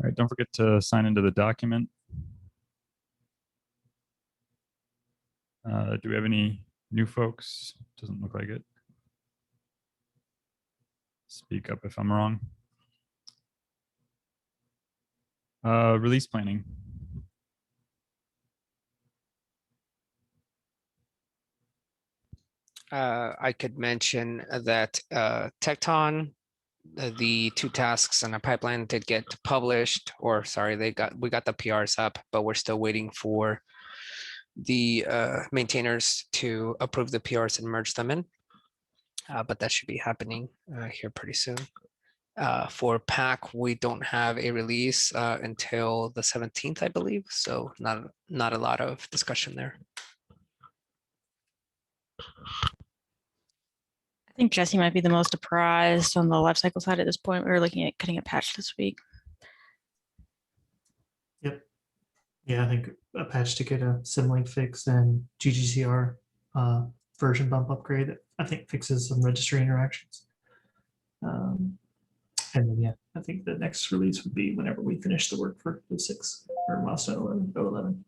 All right, don't forget to sign into the document. Do we have any new folks? Doesn't look like it. Speak up if I'm wrong. Release planning. I could mention that Tecton, the 2 tasks and a pipeline did get published, or sorry, we got the PRs up, but we're still waiting for the maintainers to approve the PRs and merge them in. But that should be happening here pretty soon. For PAC, we don't have a release until the 17th, I believe. So not a lot of discussion there. I think Jesse might be the most surprised on the lifecycle side at this point. We were looking at cutting a patch this week. Yep. Yeah, I think a patch to get a symlink fix and GGCR version bump upgrade that I think fixes some registry interactions. And then, yeah, I think the next release would be whenever we finish the work for the 6 or milestone 11.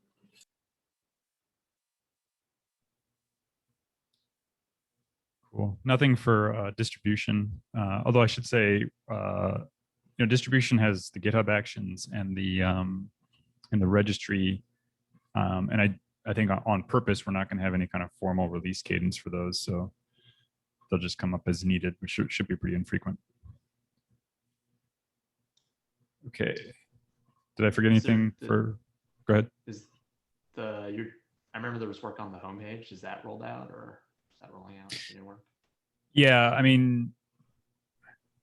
Cool. Nothing for distribution. Although I should say, distribution has the GitHub actions and the registry, and I think on purpose we're not going to have any kind of formal release cadence for those, so they'll just come up as needed, which should be pretty infrequent. Okay. Did I forget anything for? Go ahead. I remember there was work on the homepage. Is that rolled out, or is that rolling out? New work? Yeah, I mean,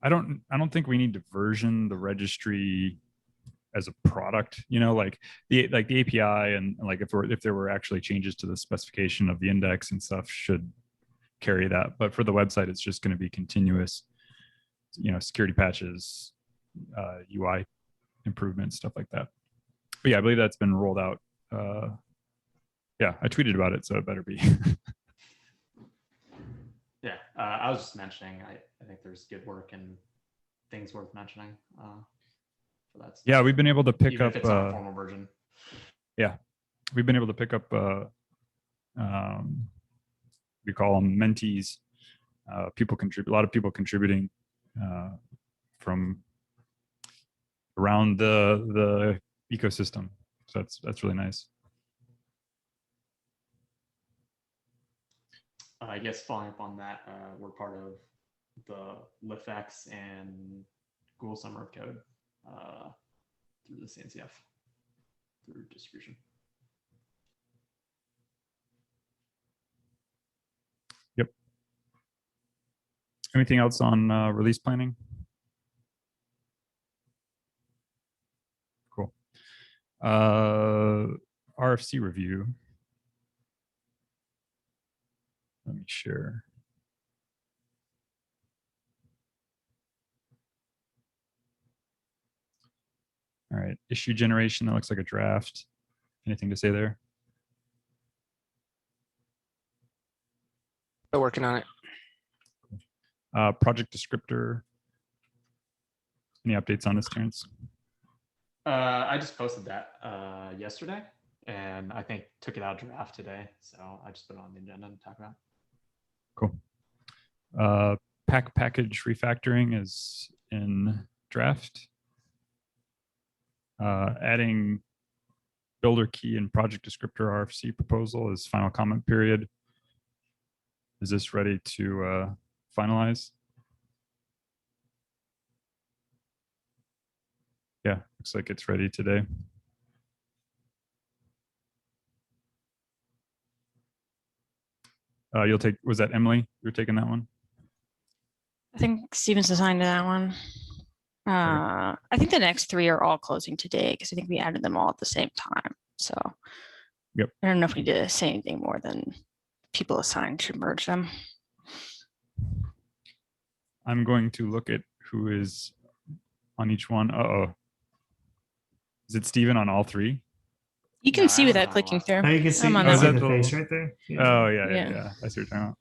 I don't think we need to version the registry as a product. Like the API and like if there were actually changes to the specification of the index and stuff should carry that. But for the website, it's just going to be continuous, security patches, UI improvements, stuff like that. But yeah, I believe that's been rolled out. Yeah, I tweeted about it, so it better be. Yeah, I was just mentioning, I think there's good work and things worth mentioning for that stuff. Yeah, we've been able to pick Even up if it's not a formal version. Yeah, we've been able to pick up we call them mentees. People contribute, a lot of people contributing from around the ecosystem. So that's really nice. I guess following up on that, we're part of the LiftX and Google Summer of Code through the CNCF, through distribution. Yep. Anything else on release planning? Cool. RFC review. Let me share. All right, issue generation, that looks like a draft. Anything to say there? Still working on it. Project descriptor. Any updates on this, Terrence? I just posted that yesterday, and I think took it out of draft today. So I just put it on the agenda to talk about. Cool. Package refactoring is in draft. Adding builder key and project descriptor RFC proposal is final comment period. Is this ready to finalize? Yeah, looks like it's ready today. You'll take, was that Emily? You're taking that one? I think Steven's assigned to that one. I think the next 3 are all closing today because I think we added them all at the same time. So yep. I don't know if we need to say anything more than people assigned to merge them. I'm going to look at who is on each one. Uh-oh. Is it Steven on all 3? You can see without clicking through. Now you can see, I'm on you that see one. the face right there. Yeah. Oh, yeah. I see what you're talking about.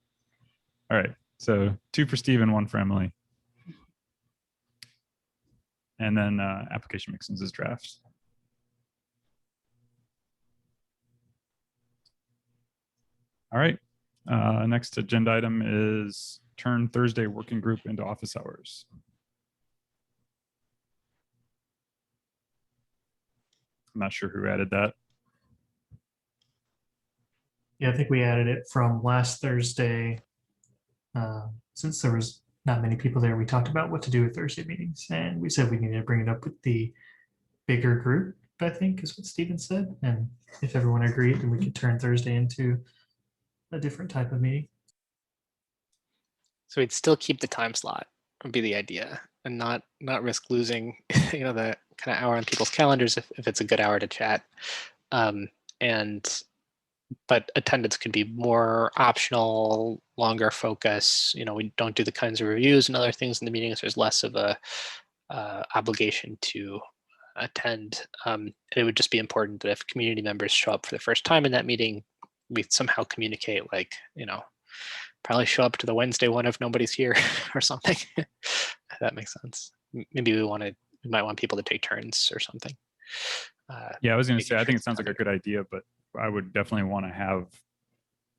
All right. So 2 for Steven, 1 for Emily. and then application mixins is draft. All right. Next agenda item is turn Thursday working group into office hours. I'm not sure who added that. Yeah, I think we added it from last Thursday. Since there was not many people there, we talked about what to do with Thursday meetings, and we said we needed to bring it up with the bigger group, I think is what Steven said. And if everyone agreed, then we could turn Thursday into a different type of meeting. So we'd still keep the time slot would be the idea, and not risk losing, the kind of hour on people's calendars if it's a good hour to chat. But attendance could be more optional, longer focus. We don't do the kinds of reviews and other things in the meetings. There's less of a obligation to attend. It would just be important that if community members show up for the first time in that meeting, we somehow communicate like, probably show up to the Wednesday one if nobody's here or something. If that makes sense. Maybe we might want people to take turns or something. Yeah, I was going to making say, I sure think it it's sounds like a covered. good idea, but I would definitely want to have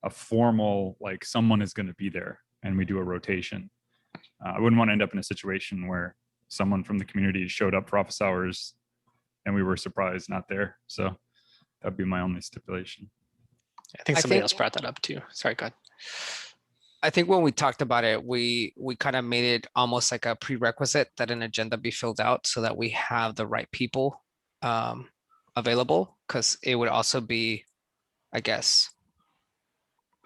a formal, like someone is going to be there and we do a rotation. I wouldn't want to end up in a situation where someone from the community showed up for office hours and we were surprised not there. So that'd be my only stipulation. I think I somebody think- else brought that up too. Sorry, go ahead. I think when we talked about it, we kind of made it almost like a prerequisite that an agenda be filled out so that we have the right people available, because it would also be, I guess,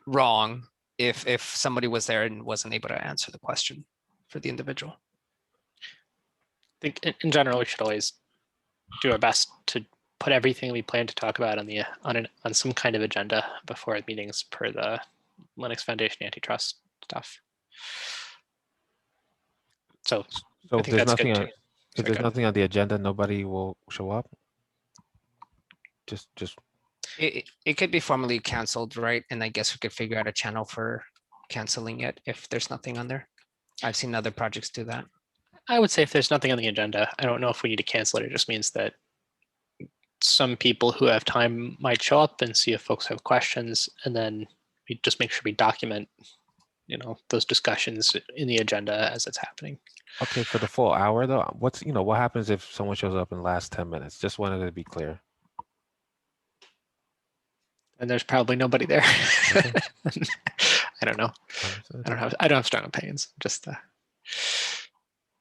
wrong if somebody was there and wasn't able to answer the question for the individual. I think in general, we should always do our best to put everything we plan to talk about on some kind of agenda before meetings per the Linux Foundation antitrust stuff. So So I if think there's that's good nothing, too. if Sorry, there's go ahead. nothing on the agenda, nobody will show up. Just It could be formally canceled, right? And I guess we could figure out a channel for canceling it if there's nothing on there. I've seen other projects do that. I would say if there's nothing on the agenda, I don't know if we need to cancel it. It just means that some people who have time might show up and see if folks have questions, and then we just make sure we document, those discussions in the agenda as it's happening. okay for the full hour though. What happens if someone shows up in the last 10 minutes? Just wanted to be clear. And there's probably nobody there. Okay. I don't know. Understood. I don't have strong opinions. Just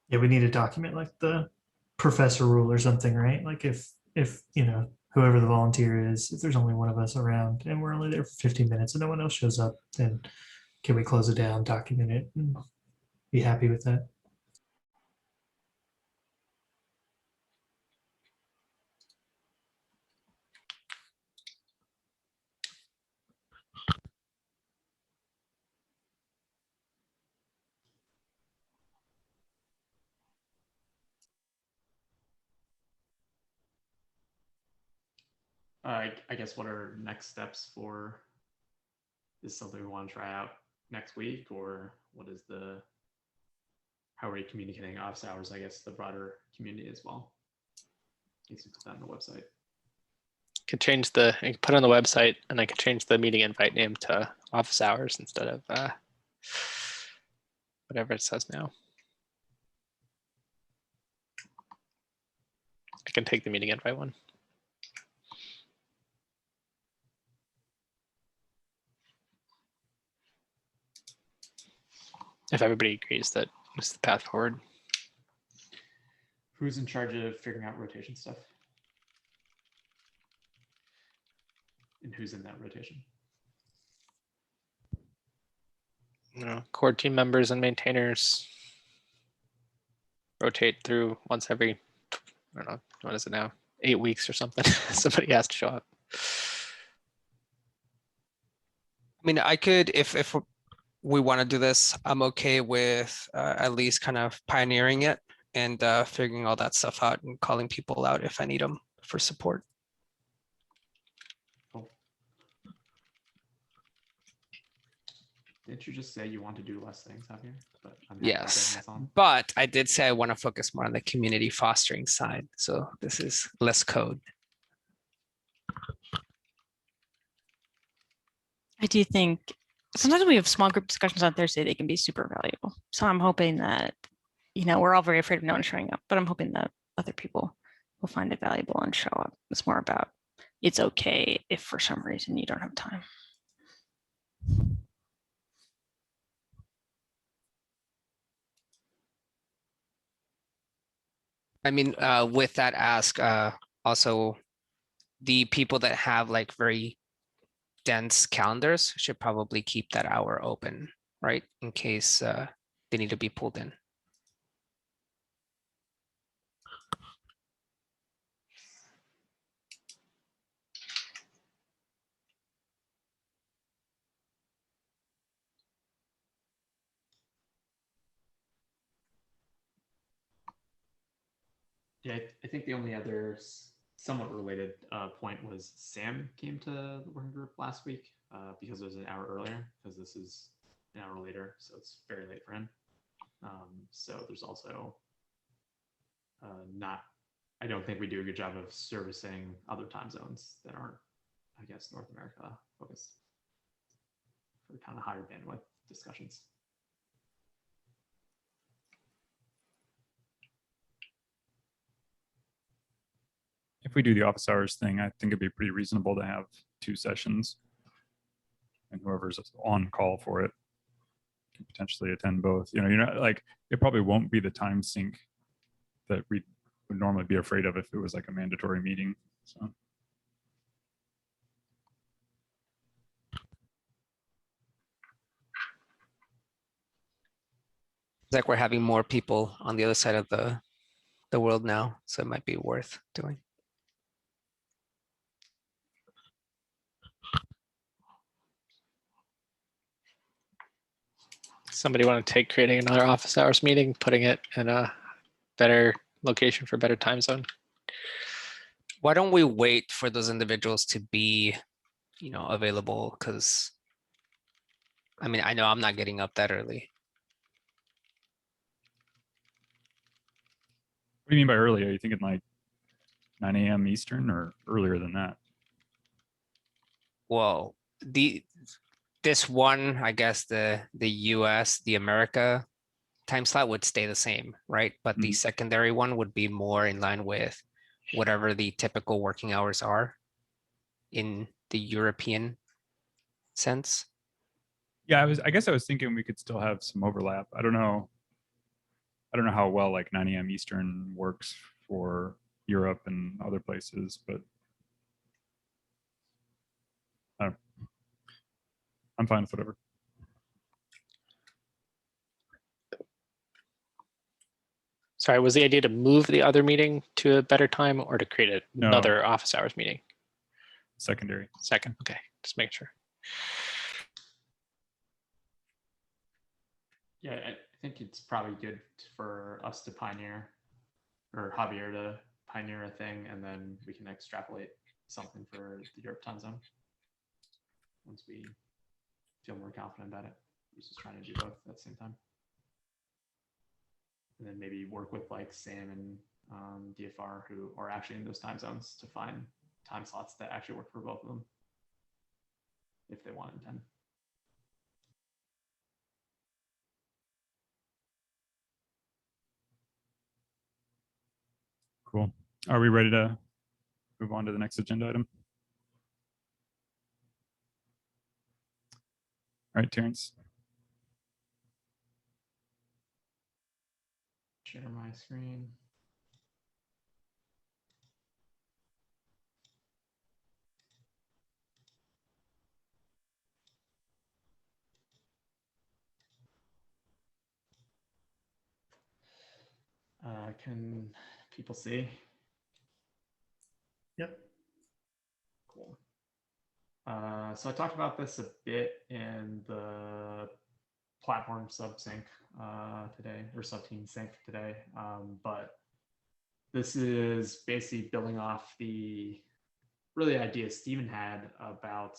Yeah, we need to document like the professor rule or something, right? Like if whoever the volunteer is, if there's only one of us around and we're only there for 15 minutes and no one else shows up, then can we close it down, document it, and be happy with that? I guess what are next steps for, is something we want to try out next week, or how are we communicating office hours, I guess, the broader community as well? Needs to put that on the website. could change I could put it on the website, and I could change the meeting invite name to office hours instead of whatever it says now. I can take the meeting invite one. If everybody agrees that this is the path forward. Who's in charge of figuring out rotation stuff? And who's in that rotation? Core team members and maintainers rotate through once every, I don't know, what is it now? 8 weeks or something. Somebody has to show up. I mean, I could, if we want to do this, I'm okay with at least kind of pioneering it and figuring all that stuff out and calling people out if I need them for support. Cool. Didn't you just say you want to do less things, Javier? But I'm happy to bring Yes, this on. but I did say I want to focus more on the community fostering side. So this is less code. I do think sometimes we have small group discussions on Thursday, they can be super valuable. So I'm hoping that, we're all very afraid of no one showing up, but I'm hoping that other people will find it valuable and show up. It's more about it's okay if for some reason you don't have time. I mean, with that ask, also the people that have like very dense calendars should probably keep that hour open, right? In case they need to be pulled in. Yeah, I think the only other somewhat related point was Sam came to the working group last week because it was an hour earlier, because this is an hour later, so it's very late for him. So there's also not, I don't think we do a good job of servicing other time zones that aren't, I guess, North America focused for kind of higher bandwidth discussions. If we do the office hours thing, I think it'd be pretty reasonable to have 2 sessions, and whoever's on call for it can potentially attend both. You're not like, it probably won't be the time sync that we would normally be afraid of if it was like a mandatory meeting. So It's like we're having more people on the other side of the world now, so it might be worth doing. Somebody want to take creating another office hours meeting, putting it in a better location for better time zone? Why don't we wait for those individuals to be, available? Because I mean, I know I'm not getting up that early. what do you mean by early? Are you thinking like 9 a.m. Eastern or earlier than that? Well, this one, I guess the US, the America time slot would stay the same, right? But the Mhm. secondary one would be more in line with whatever the typical working hours are in the European sense. Yeah, I guess I was thinking we could still have some overlap. I don't know how well like 9 a.m. Eastern works for Europe and other places, but I'm fine with whatever. Sorry, was the idea to move the other meeting to a better time or to create No. another office hours meeting? Secondary. Second, okay, just make sure. Yeah, I think it's probably good for us to pioneer, or Javier to pioneer a thing, and then we can extrapolate something for the Europe time zone once we feel more confident about it, versus trying to do both at the same time. And then maybe work with like Sam and DFR, who are actually in those time zones, to find time slots that actually work for both of them, if they want to attend. Cool. Are we ready to move on to the next agenda item? All right, Terrence. Share my screen. Can people see? Yep. Cool. So I talked about this a bit in the platform subsync today, or subteam sync today, but this is basically building off the really idea Stephen had about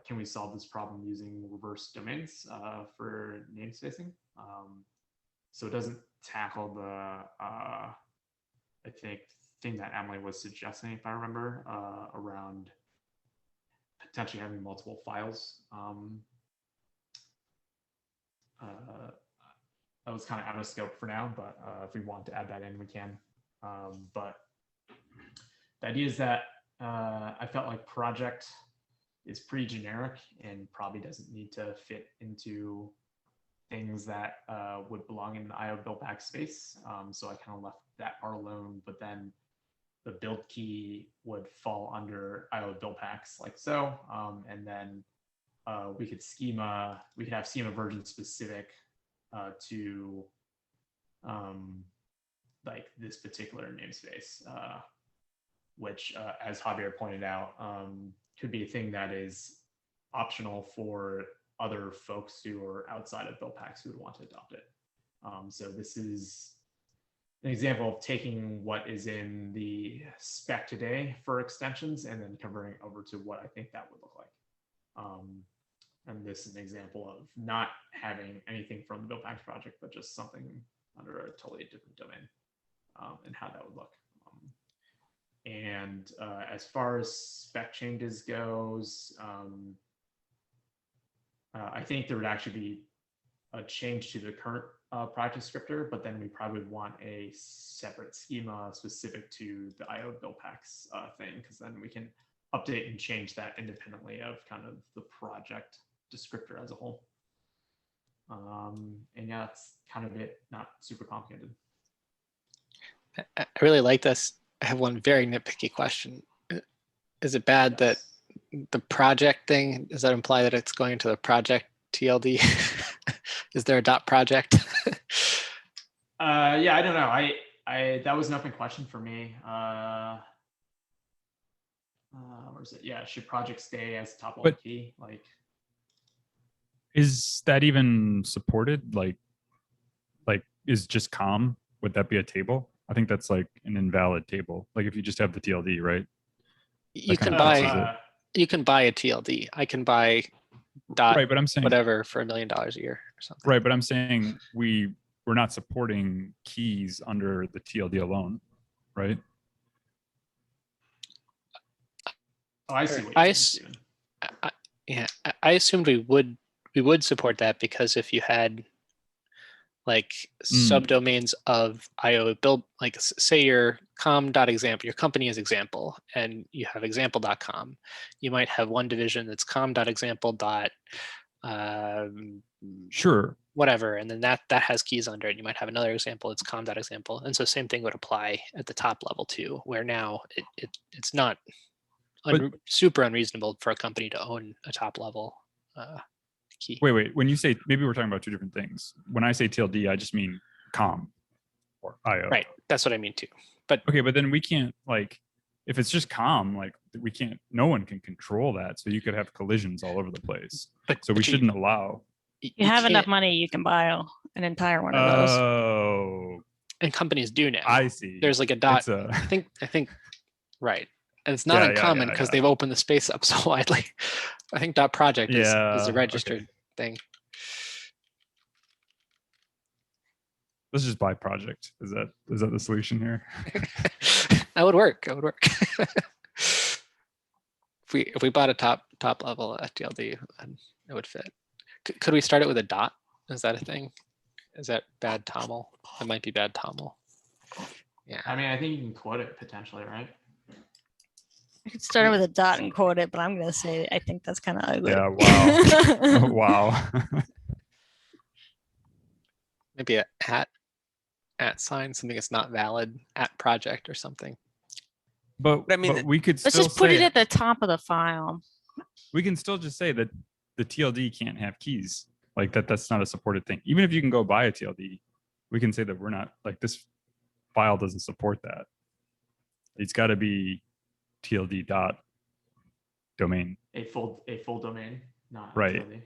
can we solve this problem using reverse domains for namespacing. So it doesn't tackle the, I think, thing that Emily was suggesting, if I remember, around potentially having multiple files. That was kind of out of scope for now, but if we want to add that in, we can. But the idea is that I felt like project is pretty generic and probably doesn't need to fit into things that would belong in the IO Buildpacks space. So I kind of left that part alone, but then the build key would fall under IO Buildpacks like so. And then we could have schema version specific to like this particular namespace, which as Javier pointed out, could be a thing that is optional for other folks who are outside of Buildpacks who would want to adopt it. So this is an example of taking what is in the spec today for extensions and then converting it over to what I think that would look like. And this is an example of not having anything from the Buildpacks project, but just something under a totally different domain, and how that would look. And as far as spec changes goes, I think there would actually be a change to the current project descriptor, but then we probably would want a separate schema specific to the IO Buildpacks thing, because then we can update and change that independently of kind of the project descriptor as a whole. And yeah, that's kind of it, not super complicated. I really like this. I have one very nitpicky question. Is it bad that the project thing, does that imply that it's going to the project TLD? Is there a dot project? Yeah, I don't know. I that was an open question for me. Where is it? Yeah, should project stay as top level key? Like, is that even supported? Like is just com? Would that be a table? I think that's like an invalid table. Like if you just have the TLD, right? You can buy a TLD. I can buy dot right, but I'm saying whatever for $1 million a year or something. Right, but I'm saying we're not supporting keys under the TLD alone, right? Oh, I see what you're saying. I assumed we would support that, because if you had like subdomains of IO build, like say your com.example, your company is example, and you have example.com, you might have one division that's com.example. Sure. Whatever, and then that has keys under it. You might have another example, it's com.example, and so same thing would apply at the top level too, where now it's not super unreasonable for a company to own a top level key. Wait. When you say, maybe we're talking about two different things. When I say TLD, I just mean com or IO. Right, that's what I mean too. But okay, but then we can't, like, if it's just com, like we can't, no one can control that. So you could have collisions all over the place. So we shouldn't allow. You have enough money, you can buy an entire one of those. Oh. And companies do now. I see. There's like a dot. I think, right. And it's not uncommon because they've opened the space up so widely. I think dot project is a registered thing. Let's just buy project. Is that the solution here? That would work. If we bought a top level TLD, then it would fit. Could we start it with a dot? Is that a thing? Is that bad TOML? It might be bad TOML. Yeah. I mean, I think you can quote it potentially, right? I could start it with a dot and quote it, but I'm going to say I think that's kind of ugly. Yeah, wow. Wow. Maybe a at sign, something that's not valid, at project or something. But I mean, we could let's just put it at the top of the file. We can still just say that the TLD can't have keys, like that's not a supported thing. Even if you can go buy a TLD, we can say that we're not, like, this file doesn't support that. It's got to be TLD dot domain. A full domain, not right. TLD.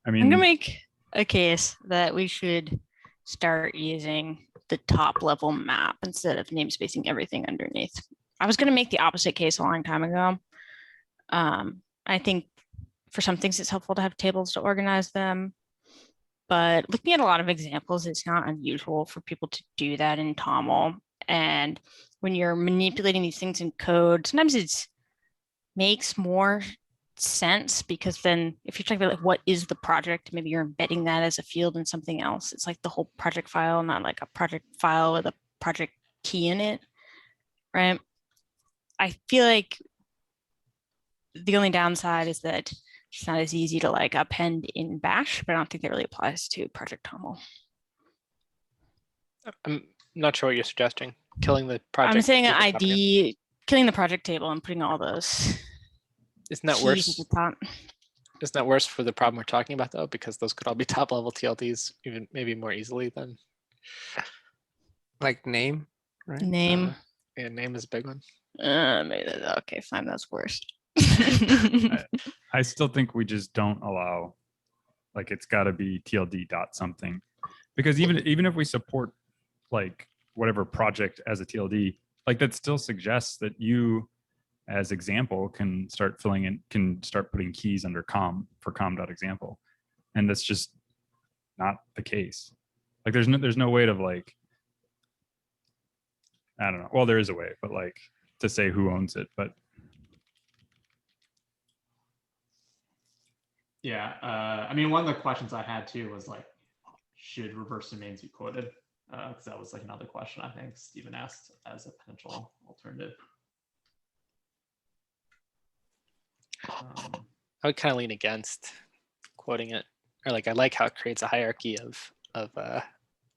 I mean, I'm gonna make a case that we should start using the top level map instead of namespacing everything underneath. I was gonna make the opposite case a long time ago. I think for some things it's helpful to have tables to organize them. but looking at a lot of examples, it's not unusual for people to do that in TOML. And when you're manipulating these things in code, sometimes it's makes more sense, because then if you're talking about like what is the project, maybe you're embedding that as a field in something else. It's like the whole project file, not like a project file with a project key in it, right? I feel like the only downside is that it's not as easy to like append in Bash, but I don't think that really applies to Project TOML. I'm not sure what you're suggesting. Killing the project. I'm saying an table coming in. ID, killing the project table and putting all those Isn't that keys worse? at the top. Isn't that worse for the problem we're talking about though? Because those could all be top level TLDs, even maybe more easily than. Like name, right? Name. Yeah, name is a big one. Okay, fine, that's worse. I still think we just don't allow, like, it's got to be TLD dot something, because even if we support like whatever project as a TLD, like that still suggests that you as example can start putting keys under com for com.example, and that's just not the case. Like there's no way to like, I don't know. Well, there is a way, but like to say who owns it, but Yeah, I mean, one of the questions I had too was like, should reverse domains be quoted? Because that was like another question I think Stephen asked as a potential alternative. I would kind of lean against quoting it, or like I like how it creates a hierarchy of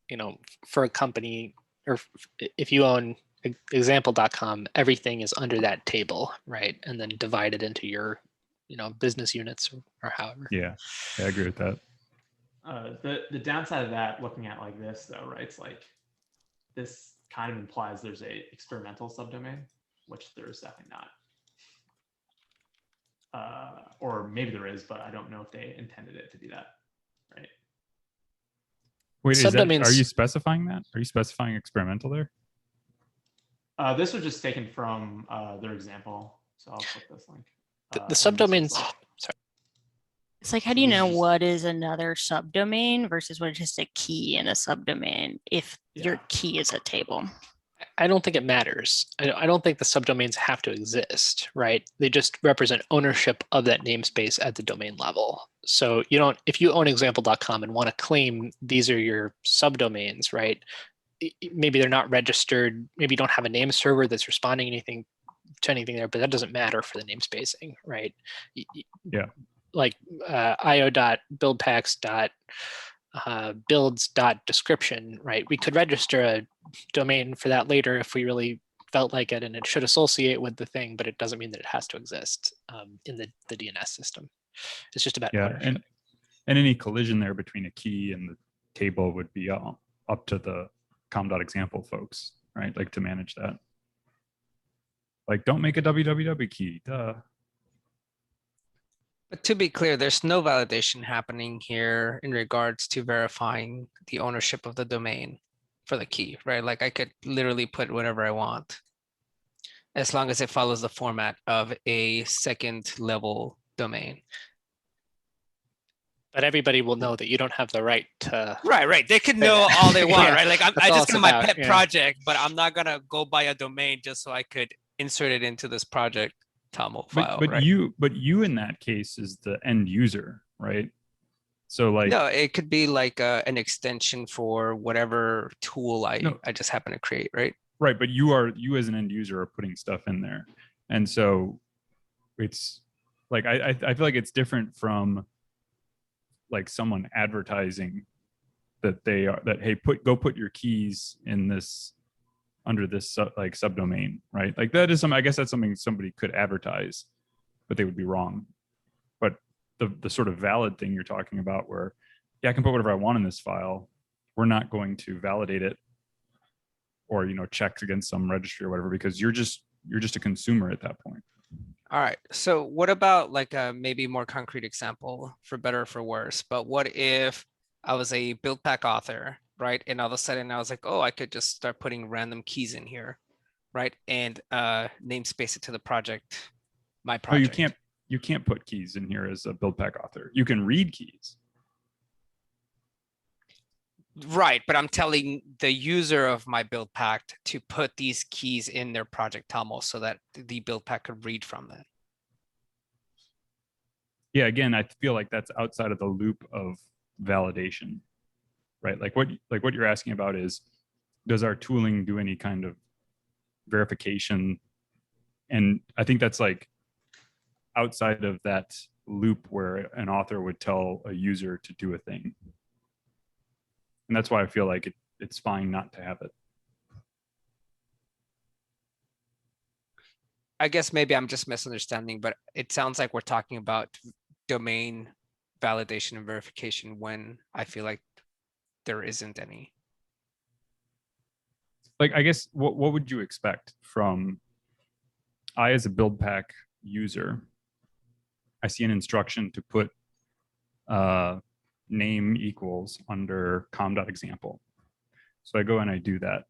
you know, for a company, or if you own example.com, everything is under that table, right? And then divided into your, you know, business units or however. yeah, I agree with that. The downside of that, looking at like this though, right? It's like this kind of implies there's a experimental subdomain, which there is definitely not. Or maybe there is, but I don't know if they intended it to be that, right? Wait, Subdomains, are you specifying that? Are you specifying experimental there? This was just taken from their example, so I'll put this link. the subdomains. Sorry. It's like, how do you know what is another subdomain versus what is just a key in a subdomain if your key is a table? I don't think it matters. I don't think the subdomains have to exist, right? They just represent ownership of that namespace at the domain level. So you don't, if you own example.com and want to claim these are your subdomains, right? Maybe they're not registered. Maybe you don't have a name server that's responding to anything there, but that doesn't matter for the namespacing, right? Yeah. Like io.buildpacks.builds.description, right? We could register a domain for that later if we really felt like it, and it should associate with the thing, but it doesn't mean that it has to exist in the DNS system. It's just about ownership. And any collision there between a key and the table would be up to the com.example folks, right? Like to manage that. Like, don't make a www key, duh. But to be clear, there's no validation happening here in regards to verifying the ownership of the domain for the key, right? Like I could literally put whatever I want as long as it follows the format of a second level domain. But everybody will know that you don't have the right to. Right. They can know all they want, Yeah, right? Like I all just it's got my about, pet yeah. project, but I'm not gonna go buy a domain just so I could insert it into this project TOML file. But right? you in that case is the end user, right? So like, no, it could be like an extension for whatever tool I just happen to create, right? Right, but you as an end user are putting stuff in there, and so it's like I feel like it's different from like someone advertising that hey, go put your keys in this under this like subdomain, right? Like that is I guess that's something somebody could advertise, but they would be wrong. But the sort of valid thing you're talking about, where I can put whatever I want in this file, we're not going to validate it or check against some registry or whatever, because you're just a consumer at that point. All right. So what about like a maybe more concrete example, for better or for worse? But what if I was a Buildpack author, right? And all of a sudden I was like, oh, I could just start putting random keys in here, right? And namespace it to the project, my project. Oh, you can't put keys in here as a Buildpack author. You can read keys. Right, but I'm telling the user of my build pack to put these keys in their project toml so that the build pack could read from that. Yeah, again, I feel like that's outside of the loop of validation, right? Like what you're asking about is, does our tooling do any kind of verification? And I think that's like outside of that loop where an author would tell a user to do a thing. And that's why I feel like it's fine not to have it. I guess maybe I'm just misunderstanding, but it sounds like we're talking about domain validation and verification when I feel like there isn't any. Like, I guess, what would you expect from, I as a build pack user, I see an instruction to put name equals under com.example. So I go and I do that.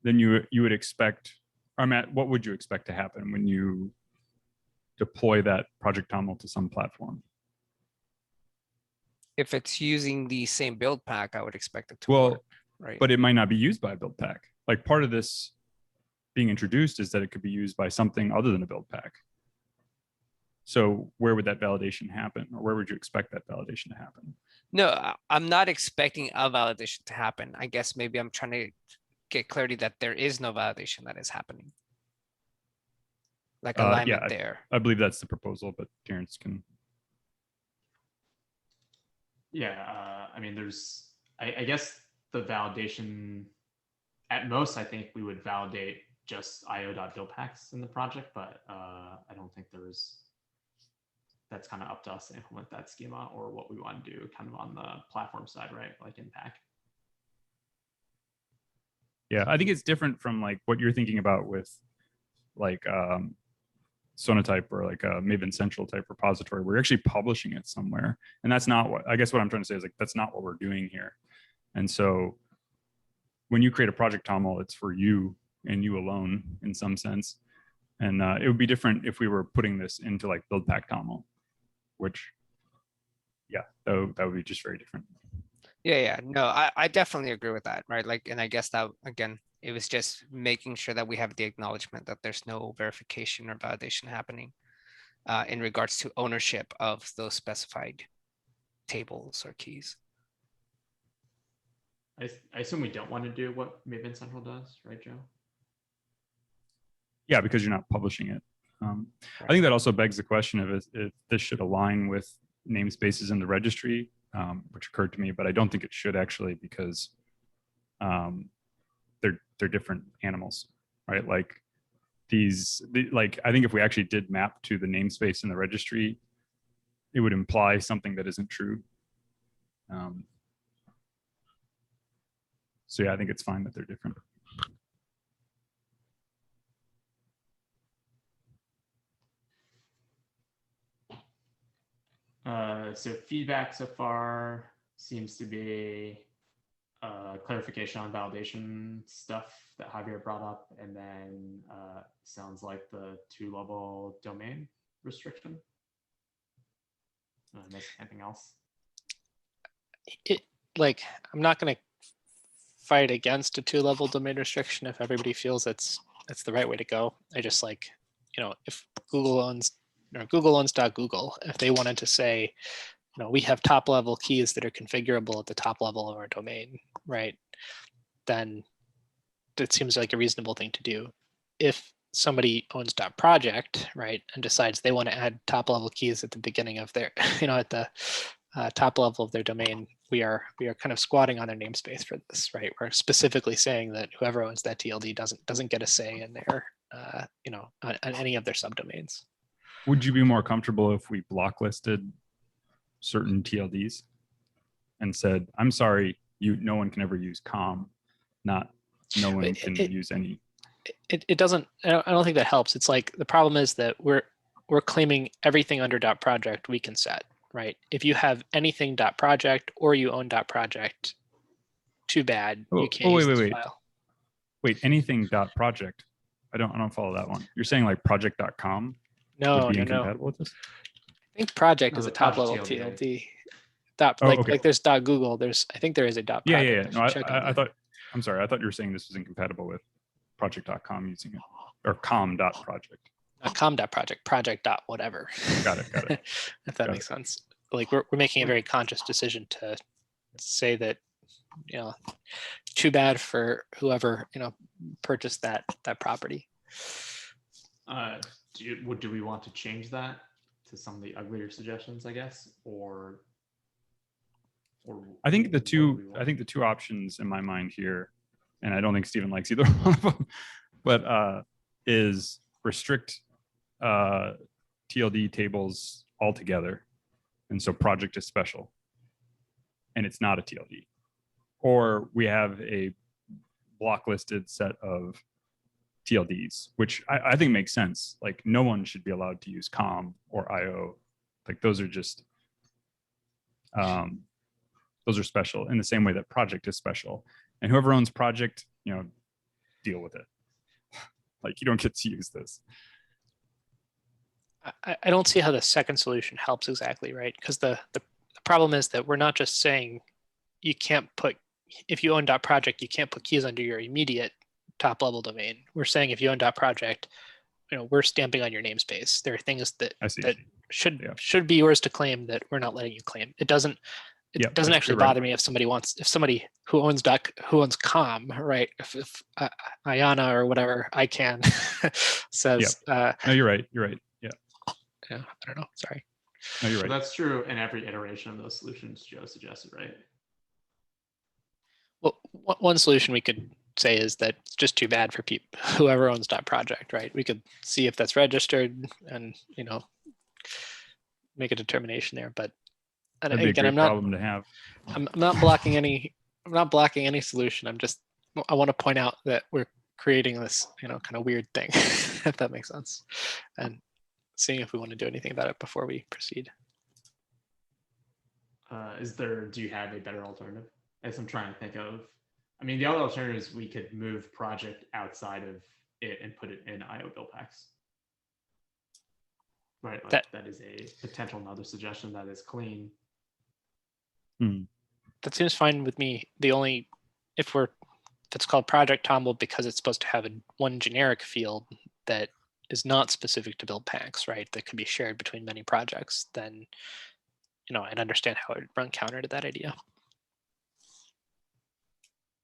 Then you would expect, or Matt, what would you expect to happen when you deploy that project toml to some platform? If it's using the same build pack, I would expect it to Well, work, right? but it might not be used by a build pack. Like, part of this being introduced is that it could be used by something other than a build pack. So where would that validation happen, or where would you expect that validation to happen? No, I'm not expecting a validation to happen. I guess maybe I'm trying to get clarity that there is no validation that is happening. Like alignment yeah, there. I believe that's the proposal, but Terrence can. Yeah, I mean, I guess the validation, at most, I think we would validate just io.buildpacks in the project, but I don't think that's kind of up to us to implement that schema or what we want to do kind of on the platform side, right? Like in pack. Yeah, I think it's different from like what you're thinking about with like Sonatype or like a Maven Central type repository. We're actually publishing it somewhere. And that's not what, I guess what I'm trying to say is like, that's not what we're doing here. And so when you create a project toml, it's for you and you alone in some sense. And it would be different if we were putting this into like Buildpack toml, which, yeah, that would be just very different. Yeah, no, I definitely agree with that, right? Like, and I guess that, again, it was just making sure that we have the acknowledgement that there's no verification or validation happening in regards to ownership of those specified tables or keys. I assume we don't want to do what Maven Central does, right, Joe? Yeah, because you're not publishing it. I think that also begs the question of if this should align with namespaces in the registry, which occurred to me, but I don't think it should actually, because they're different animals, right? Like like I think if we actually did map to the namespace in the registry, it would imply something that isn't true. So yeah, I think it's fine that they're different. So feedback so far seems to be clarification on validation stuff that Javier brought up, and then sounds like the 2-level domain restriction. Anything else? Like, I'm not going to fight against a 2-level domain restriction if everybody feels that's the right way to go. I just like, if Google owns .google, if they wanted to say, we have top level keys that are configurable at the top level of our domain, right? Then that seems like a reasonable thing to do. If somebody owns .project, right, and decides they want to add top level keys at the beginning of their, at the top level of their domain, we are kind of squatting on their namespace for this, right? We're specifically saying that whoever owns that TLD doesn't get a say in their, on any of their subdomains. Would you be more comfortable if we blocklisted certain TLDs and said, I'm sorry, no one can ever use com, not no one can use any? It doesn't, I don't think that helps. It's like, the problem is that we're claiming everything under .project we can set, right? If you have anything .project or you own .project, too bad, you can't use this file. Wait, anything .project? I don't follow that one. You're saying like project.com would be incompatible with this? I think project is a top level TLD. dot Oh, like okay. like there's dot Google. I think there is a dot Yeah, project. yeah, yeah. No, should check on I that. thought. I'm sorry. I thought you were saying this was incompatible with project.com using it, or com.project. Not com.project, project dot whatever. Got it. Got it. If that Got makes sense. Like we're making a very conscious decision to say that, too bad for whoever, purchased that property. Do we want to change that to some of the uglier suggestions, I guess, or I think the what do two. we want? I think the two options in my mind here, and I don't think Stephen likes either one of them, but is restrict TLD tables altogether, and so project is special, and it's not a TLD, or we have a block-listed set of TLDs, which I think makes sense. Like no one should be allowed to use COM or IO. Like those are just those are special in the same way that project is special. And whoever owns project, deal with it. Like you don't get to use this. I don't see how the second solution helps exactly, right? Because the problem is that we're not just saying you can't put, if you own .project, you can't put keys under your immediate top level domain. We're saying if you own .project, we're stamping on your namespace. There are things that should be yours to claim that we're not letting you claim. It doesn't actually bother me if somebody who owns com, right? If Ayana or whatever I can says no, you're right. I don't know. Sorry. No, you're right. So that's true in every iteration of those solutions Joe suggested, right? Well, one solution we could say is that it's just too bad for people whoever owns .project, right? We could see if that's registered and make a determination there. But that'd be again, a great problem to have. I'm not blocking any. I'm not blocking any solution. I want to point out that we're creating this kind of weird thing, if that makes sense, and seeing if we want to do anything about it before we proceed. Do you have a better alternative? As I'm trying to think of, the other alternative is we could move project outside of it and put it in IO Buildpacks. Right, like that is a potential another suggestion that is clean. That seems fine with me. If it's called project toml because it's supposed to have one generic field that is not specific to Buildpacks, right? That can be shared between many projects, then I'd understand how it would run counter to that idea.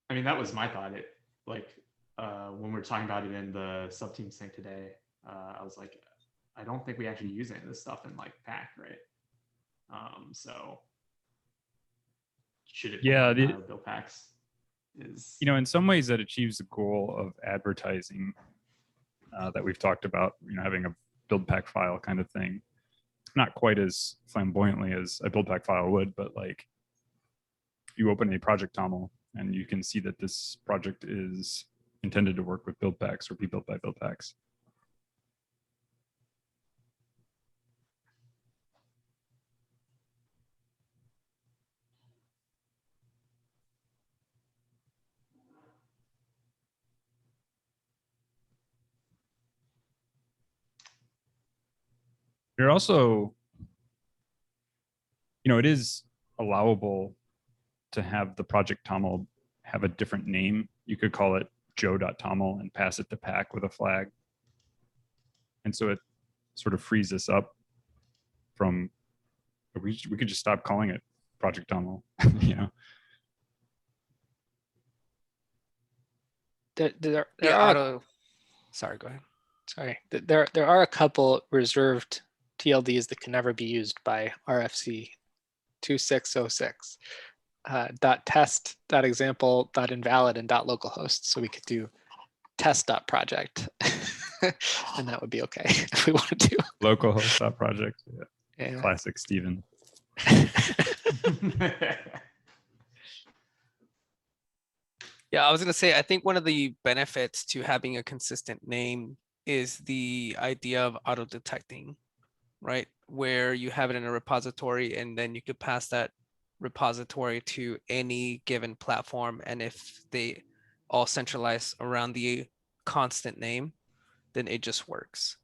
That was my thought. When we were talking about it in the subteam sync today, I was like, I don't think we actually use any of this stuff in pack, right? So should it be Buildpacks is in some ways that achieves the goal of advertising that we've talked about, having a Buildpack file kind of thing. Not quite as flamboyantly as a Buildpack file would, but you open a project toml and you can see that this project is intended to work with Buildpacks or be built by Buildpacks. You're also, it is allowable to have the project toml have a different name. You could call it joe.toml and pass it to pack with a flag. And so it sort of frees us up from, we could just stop calling it project toml, Sorry, go ahead. Sorry, there are a couple reserved TLDs that can never be used by RFC 2606. .test, .example, .invalid, and .localhost. So we could do test.project, and that would be okay if we wanted to. Localhost.project. Yeah. Classic Stephen. Yeah, I was going to say, I think one of the benefits to having a consistent name is the idea of auto detecting, right? Where you have it in a repository and then you could pass that repository to any given platform. And if they all centralize around the constant name, then it just works.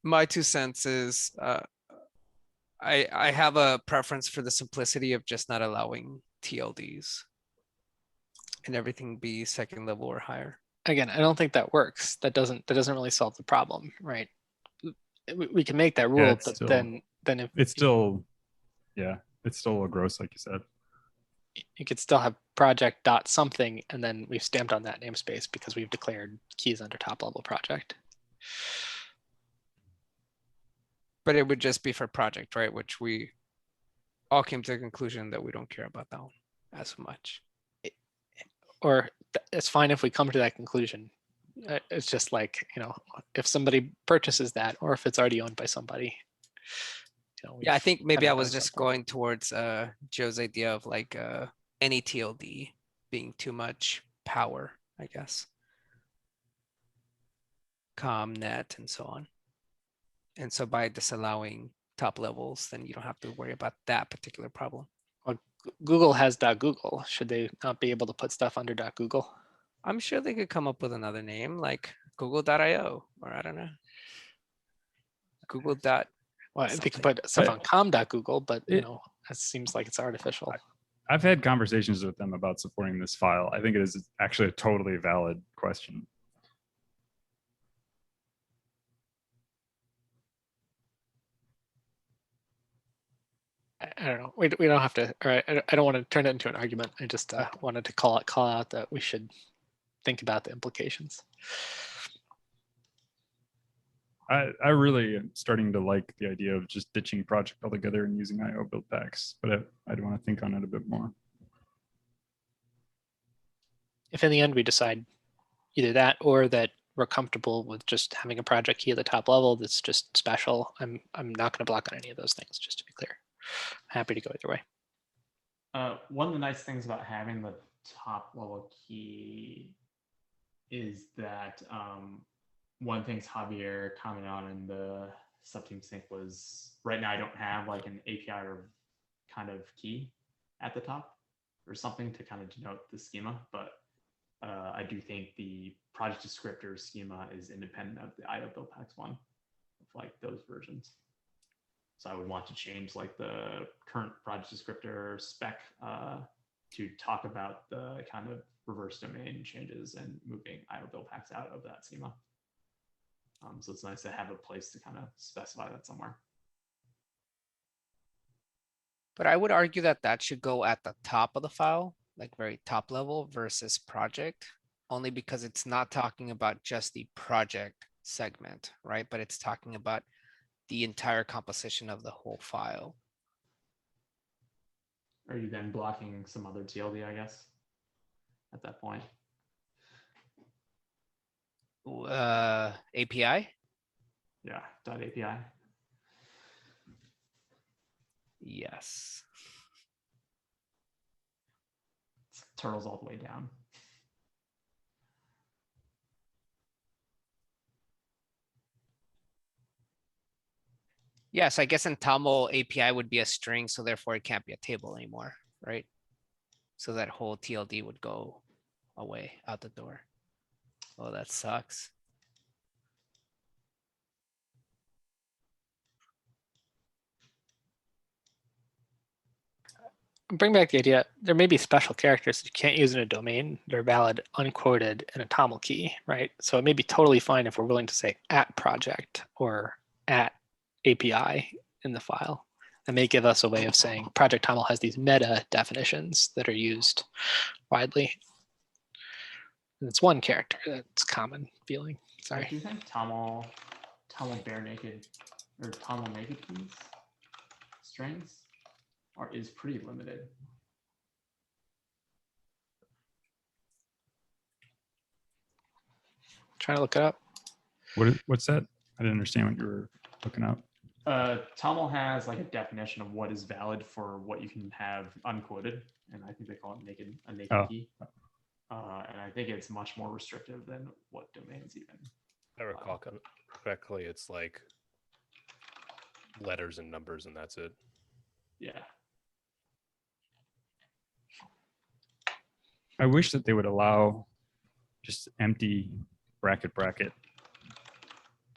my 2 cents is I have a preference for the simplicity of just not allowing TLDs and everything be second level or higher. Again, I don't think that works. That doesn't really solve the problem, right? We can make that rule, it's but still- then if It's still, yeah, it's still a gross, like you said. you could still have project dot something, and then we've stamped on that namespace because we've declared keys under top level project. But it would just be for project, right? Which we all came to the conclusion that we don't care about that one as much. Or it's fine if we come to that conclusion. It's just like, if somebody purchases that, or if it's already owned by somebody. Yeah, I think maybe kinda I was done just something. going towards Joe's idea of like any TLD being too much power, I guess. Net and so on. And so by disallowing top levels, then you don't have to worry about that particular problem. Google has .google. Should they not be able to put stuff under .google? I'm sure they could come up with another name like google.io or I don't know. Google. Well, they Something. can put stuff on com.google, but It- that seems like it's artificial. I've had conversations with them about supporting this file. I think it is actually a totally valid question. I don't know. We don't have to. Or I don't want to turn it into an argument. I just wanted to call out that we should think about the implications. I really am starting to like the idea of just ditching project altogether and using IO build packs, but I do want to think on it a bit more. If in the end we decide either that or that we're comfortable with just having a project key at the top level that's just special, I'm not going to block on any of those things, just to be clear. Happy to go either way. One of the nice things about having the top level key is that one thing Javier commented on in the subteam sync was right now I don't have like an API or kind of key at the top or something to kind of denote the schema, but I do think the project descriptor schema is independent of the IO Buildpacks one, of like those versions. So I would want to change like the current project descriptor spec to talk about the kind of reverse domain changes and moving IO Buildpacks out of that schema. So it's nice to have a place to kind of specify that somewhere. But I would argue that that should go at the top of the file, like very top level versus project, only because it's not talking about just the project segment, right? But it's talking about the entire composition of the whole file. Are you then blocking some other TLD, I guess, at that point? API? Yeah, .api. Yes. Turtles all the way down. Yes, I guess in Tamil API would be a string, so therefore it can't be a table anymore, right? So that whole TLD would go away out the door. Oh, that sucks. Bring back the idea, there may be special characters that you can't use in a domain. They're valid, unquoted in a TOML key, right? So it may be totally fine if we're willing to say at project or at API in the file. That may give us a way of saying Project TOML has these meta definitions that are used widely. And it's one character that's common feeling. I Sorry. do think Tamil bare naked or Tamil naked keys strings is pretty limited. Trying to look it up. What's that? I didn't understand what you were looking up. Tamil has like a definition of what is valid for what you can have unquoted, and I think they call it a naked key. And I think it's much more restrictive than what domains even. I recall correctly, it's like letters and numbers, and that's it. Yeah. I wish that they would allow just empty bracket.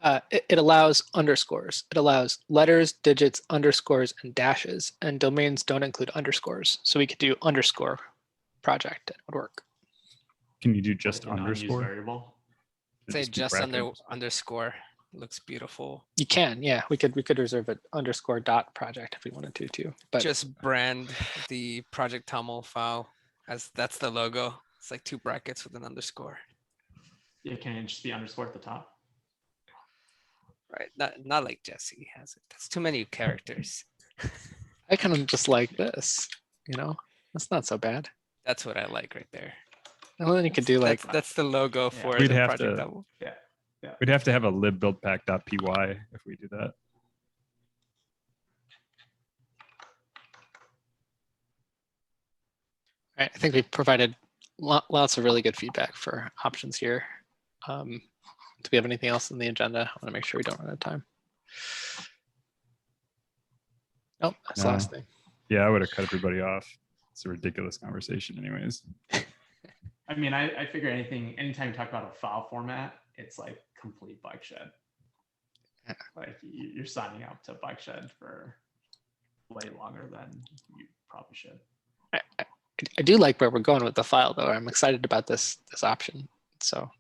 It allows underscores. It allows letters, digits, underscores, and dashes. And domains don't include underscores. So we could do underscore project. It would work. Can you do just Like an unused underscore? variable. Say Just be just under brackets? underscore. Looks beautiful. You can, yeah. We could reserve it underscore dot project if we wanted to too. But Just brand the project TOML file as that's the logo. It's like 2 brackets with an underscore. Yeah, can it just be underscore at the top? Right. Not like Jesse has it. That's too many characters. I kind of just like this, you know, that's not so bad. That's what I like right there. And then you could do like, That's the logo for We'd the have project to- TOML. Yeah. We'd have to have a libbuildpack.py if we do that. I think we've provided lots of really good feedback for options here. Do we have anything else on the agenda? I want to make sure we don't run out of time. Nope, that's the No. last thing. Yeah, I would have cut everybody off. It's a ridiculous conversation anyways. I mean, I figure anytime you talk about a file format, it's like complete bike shed. Yeah. Like you're signing up to bike shed for way longer than you probably should. I do like where we're going with the file though. I'm excited about this option. So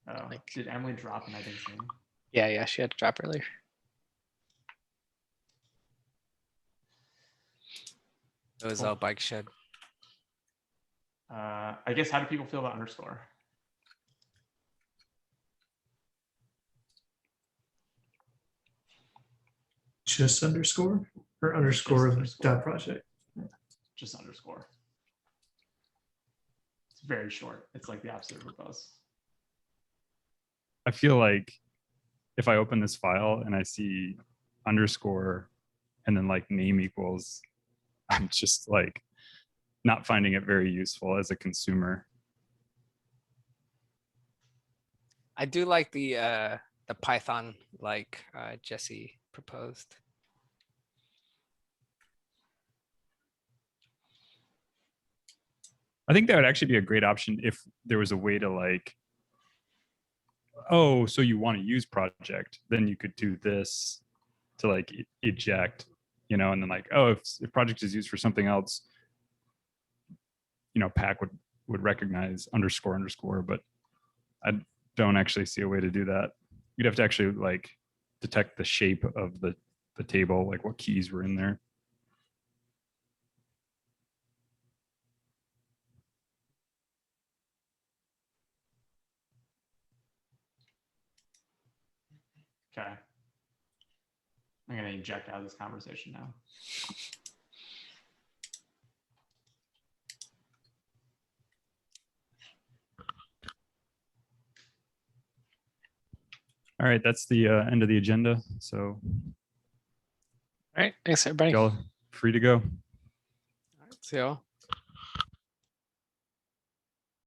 Oh, Like- did Emily drop and I didn't see him? yeah, she had to drop earlier. It was Cool. all bike shed. I guess how do people feel about underscore? Just underscore or underscore of underscore. dot project. Just underscore. It's very short. It's like the opposite of verbose. I feel like if I open this file and I see underscore and then like name equals, I'm just like not finding it very useful as a consumer. I do like the Python like Jesse proposed. I think that would actually be a great option if there was a way to like, oh, so you want to use project, then you could do this to like eject, and then like, oh, if project is used for something else, Pack would recognize underscore, but I don't actually see a way to do that. You'd have to actually like detect the shape of the table, like what keys were in there. Okay. I'm gonna eject out of this conversation now. All right, that's the end of the agenda. So All right, thanks everybody. y'all free to go. See y'all.